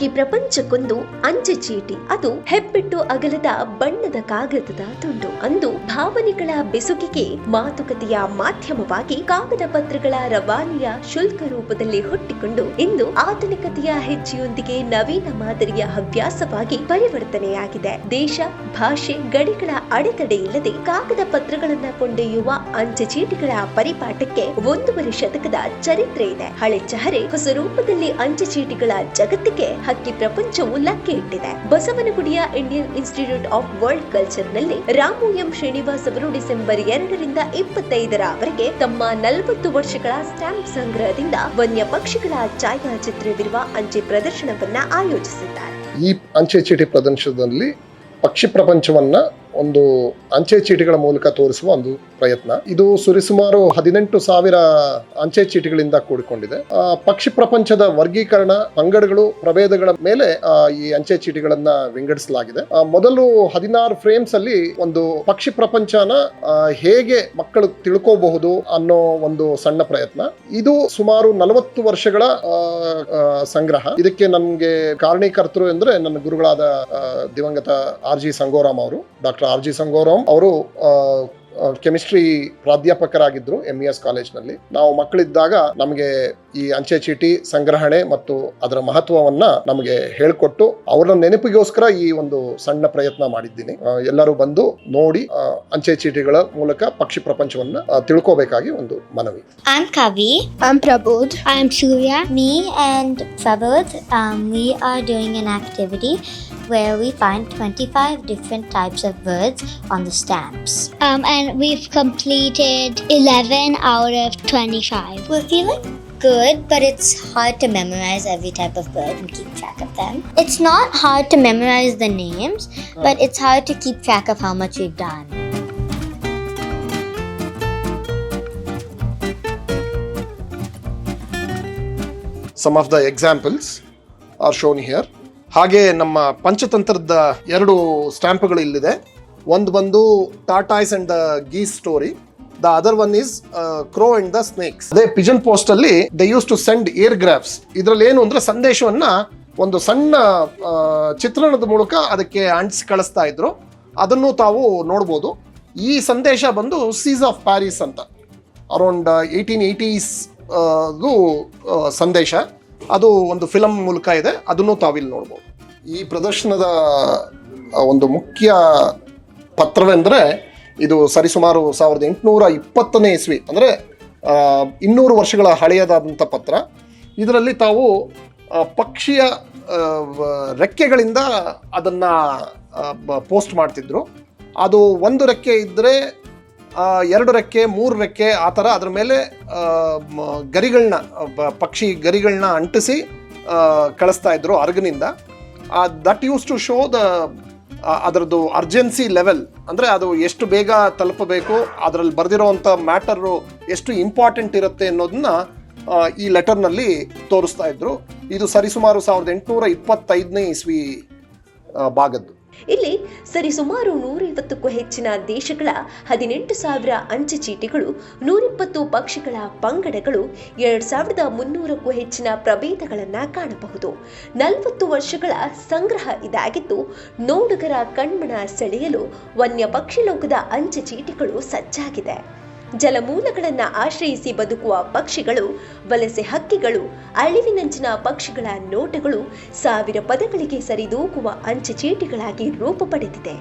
ಹಕ್ಕಿ ಪ್ರಪಂಚಕ್ಕೊಂದು ಅಂಚೆ ಚೀಟಿ, ಅದು ಹೆಬ್ಬೆಟ್ಟು ಅಗಲದ ಬಣ್ಣದ ಕಾಗದದ ತುಂಡು. ಅಂದು ಭಾವನೆಗಳ ಬೆಸುಗಿಗೆ ಮಾತುಕತೆಯ ಮಾಧ್ಯಮವಾಗಿ ಕಾಗದ ಪತ್ರಗಳ ರವಾನೆಯ ಶುಲ್ಕ ರೂಪದಲ್ಲಿ ಹುಟ್ಟಿಕೊಂಡು ಇಂದು ಆಧುನಿಕತೆಯ ಹೆಜ್ಜೆಯೊಂದಿಗೆ ನವೀನ ಮಾದರಿಯ ಹವ್ಯಾಸವಾಗಿ ಪರಿವರ್ತನೆಯಾಗಿದೆ. ದೇಶ, ಭಾಷೆ, ಗಡಿಗಳ ಅಡೆತಡೆ ಇಲ್ಲದೆ ಕಾಗದ ಪತ್ರಗಳನ್ನ ಕೊಂಡೊಯ್ಯುವ ಅಂಚೆ ಚೀಟಿಗಳ ಪರಿಪಾಠಕ್ಕೆ 1.5 ಶತಕದ ಚರಿತ್ರೆ ಇದೆ. ಹಳೆ ಚಹರೆ ಹೊಸ ರೂಪದಲ್ಲಿ ಅಂಚೆ ಚೀಟಿಗಳ ಜಗತ್ತಿಗೆ ಹಕ್ಕಿ ಪ್ರಪಂಚವು ಲಗ್ಗೆ ಇಟ್ಟಿದೆ. ಬಸವನಗುಡಿಯ Indian institute of world culture ನಲ್ಲಿ ರಾಮು ಎಂ ಶ್ರೀನಿವಾಸ್ ಅವರು ಡಿಸೆಂಬರ್ 2ರಿಂದ 25ರವರೆಗೆ ತಮ್ಮ 40 ವರ್ಷಗಳ ಸ್ಟ್ಯಾಂಪ್ ಸಂಗ್ರಹದಿಂದ ವನ್ಯ ಪಕ್ಷಿಗಳ ಛಾಯಾಚಿತ್ರವಿರುವ ಅಂಚೆ ಪ್ರದರ್ಶನವನ್ನ ಆಯೋಜಿಸಿದ್ದಾರೆ. ಈ ಅಂಚೆ ಚೀಟಿ ಪ್ರದರ್ಶನದಲ್ಲಿ ಪಕ್ಷಿ ಪ್ರಪಂಚವನ್ನ ಒಂದು ಅಂಚೆ ಚೀಟಿಗಳ ಮೂಲಕ ತೋರಿಸುವ ಒಂದು ಪ್ರಯತ್ನ. ಇದು ಸುರಿಸುಮಾರು 18,000 ಅಂಚೆ ಚೀಟಿಗಳಿಂದ ಕೂಡಿಕೊಂಡಿದೆ. ಪಕ್ಷಿ ಪ್ರಪಂಚದ ವರ್ಗೀಕರಣ, ಪಂಗಡಗಳು, ಪ್ರಭೇದಗಳ ಮೇಲೆ ಈ ಅಂಚೆ ಚೀಟಿಗಳನ್ನ ವಿಂಗಡಿಸಲಾಗಿದೆ. ಮೊದಲು 16 ಫ್ರೇಮ್ಸ್ ಅಲ್ಲಿ ಒಂದು ಪಕ್ಷಿ ಪ್ರಪಂಚನ ಹೇಗೆ ಮಕ್ಕಳು ತಿಳ್ಕೋಬಹುದು ಅನ್ನೋ ಒಂದು ಸಣ್ಣ ಪ್ರಯತ್ನ. ಇದು ಸುಮಾರು 40 ವರ್ಷಗಳ ಸಂಗ್ರಹ. ಇದಕ್ಕೆ ನನ್ಗೆ ಕಾರಣೀಕರ್ತರು ಅಂದ್ರೆ ನನ್ನ ಗುರುಗಳಾದ ದಿವಂಗತ R.G. ಸಂಗೋರಾಮ್ ಅವರು. Doctor R.G. ಸಂಗೋರಾಮ್ ಅವರು ಕೆಮಿಸ್ಟ್ರಿ ಪ್ರಾಧ್ಯಾಪಕರಾಗಿದ್ರು MES ಕಾಲೇಜ್ನಲ್ಲಿ. ನಾವು ಮಕ್ಕಳಿದ್ದಾಗ ನಮಗೆ ಈ ಅಂಚೆ ಚೀಟಿ ಸಂಗ್ರಹಣೆ ಮತ್ತು ಅದರ ಮಹತ್ವವನ್ನ ನಮಗೆ ಹೇಳಿಕೊಟ್ಟು ಅವರ ನೆನಪಿಗೋಸ್ಕರ ಈ ಒಂದು ಸಣ್ಣ ಪ್ರಯತ್ನ ಮಾಡಿದ್ದೀನಿ. ಎಲ್ಲರೂ ಬಂದು ನೋಡಿ ಅಂಚೆ ಚೀಟಿಗಳ ಮೂಲಕ ಪಕ್ಷಿ ಪ್ರಪಂಚವನ್ನ ತಿಳ್ಕೋಬೇಕಾಗಿ ಒಂದು ಮನವಿ. I'm Kavi. I'm Prabodh. I'm Surya. Me and Prabodh, we are doing an activity where we find 25 different types of birds on the stamps. And we've completed 11 out of 25. We're feeling good, but it's hard to memorize every type of bird and keep track of them. It's not hard to memorize the names, but it's hard to keep track of how much we've done. Some of the examples are shown here. ಹಾಗೆ ನಮ್ಮ ಪಂಚತಂತ್ರದ 2 ಸ್ಟ್ಯಾಂಪ್ಗಳು ಇಲ್ಲಿದೆ. ಒಂದು ಬಂದು tortoise and the geese story. The other one is crow and the snakes. ಅದೇ pigeon post ಅಲ್ಲಿ they use to send airgraphs. ಇದರಲ್ಲಿ ಏನು ಅಂದ್ರೆ ಸಂದೇಶವನ್ನ ಒಂದು ಸಣ್ಣ ಚಿತ್ರಣದ ಮೂಲಕ ಅದಕ್ಕೆ ಅಂಟಿಸಿ ಕಳಿಸ್ತಾ ಇದ್ರು. ಅದನ್ನು ತಾವು ನೋಡ್ಬೋದು. ಈ ಸಂದೇಶ ಬಂದು ಸೀಸ್ ಆಫ್ ಪ್ಯಾರಿಸ್ ಅಂತ ಅರೌಂಡ್ 1880s ಸಂದೇಶ. ಅದು ಒಂದು ಫಿಲಮ್ ಮೂಲಕ ಇದೆ. ಅದನ್ನು ತಾವಿಲ್ಲಿ ನೋಡ್ಬೋದು. ಈ ಪ್ರದರ್ಶನದ ಒಂದು ಮುಖ್ಯ ಪತ್ರವೆಂದರೆ ಇದು ಸರಿಸುಮಾರು 1820ನೇ ಇಸ್ವಿ, ಅಂದರೆ 200 ವರ್ಷಗಳ ಹಳೆಯದಾದಂಥ ಪತ್ರ. ಇದರಲ್ಲಿ ತಾವು ಪಕ್ಷಿಯ ರೆಕ್ಕೆಗಳಿಂದ ಅದನ್ನು ಪೋಸ್ಟ್ ಮಾಡ್ತಿದ್ರು. ಅದು 1 ರೆಕ್ಕೆ ಇದ್ದರೆ 2 ರೆಕ್ಕೆ, 3 ರೆಕ್ಕೆ, ಆ ಥರ ಅದ್ರ ಮೇಲೆ ಗರಿಗಳನ್ನ, ಪಕ್ಷಿ ಗರಿಗಳನ್ನ ಅಂಟಿಸಿ ಕಳಿಸ್ತಾ ಇದ್ರು ಅರ್ಗನಿಂದ. ದಟ್ ಯೂಸ್ ಟು ಶೋ ಅದರದ್ದು ಅರ್ಜೆನ್ಸಿ ಲೆವೆಲ್, ಅಂದರೆ ಅದು ಎಷ್ಟು ಬೇಗ ತಲುಪಬೇಕು, ಅದರಲ್ಲಿ ಬರೆದಿರೋವಂಥ ಮ್ಯಾಟರು ಎಷ್ಟು ಇಂಪಾರ್ಟೆಂಟ್ ಇರುತ್ತೆ ಅನ್ನೋದನ್ನ ಈ ಲೆಟರ್ನಲ್ಲಿ ತೋರಿಸ್ತಾ ಇದ್ರು. ಇದು ಸರಿಸುಮಾರು 1825ನೇ ಇಸ್ವಿ ಭಾಗದ್ದು. ಇಲ್ಲಿ ಸರಿಸುಮಾರು 150ಕ್ಕೂ ಹೆಚ್ಚಿನ ದೇಶಗಳ 18,000 ಅಂಚೆ ಚೀಟಿಗಳು, 120 ಪಕ್ಷಿಗಳ ಪಂಗಡಗಳು, 2,300ಕ್ಕೂ ಹೆಚ್ಚಿನ ಪ್ರಭೇದಗಳನ್ನ ಕಾಣಬಹುದು. 40 ವರ್ಷಗಳ ಸಂಗ್ರಹ ಇದಾಗಿದ್ದು ನೋಡುಗರ ಕಣ್ಮನ ಸೆಳೆಯಲು ವನ್ಯ ಪಕ್ಷಿ ಲೋಕದ ಅಂಚೆ ಚೀಟಿಗಳು ಸಜ್ಜಾಗಿದೆ. ಜಲಮೂಲಗಳನ್ನು ಆಶ್ರಯಿಸಿ ಬದುಕುವ ಪಕ್ಷಿಗಳು, ವಲಸೆ ಹಕ್ಕಿಗಳು, ಅಳಿವಿನಂಚಿನ ಪಕ್ಷಿಗಳ ನೋಟಗಳು 1000 ಪದಗಳಿಗೆ ಸರಿದೂಗುವ ಅಂಚೆ ಚೀಟಿಗಳಾಗಿ ರೂಪ ಪಡೆದಿದೆ.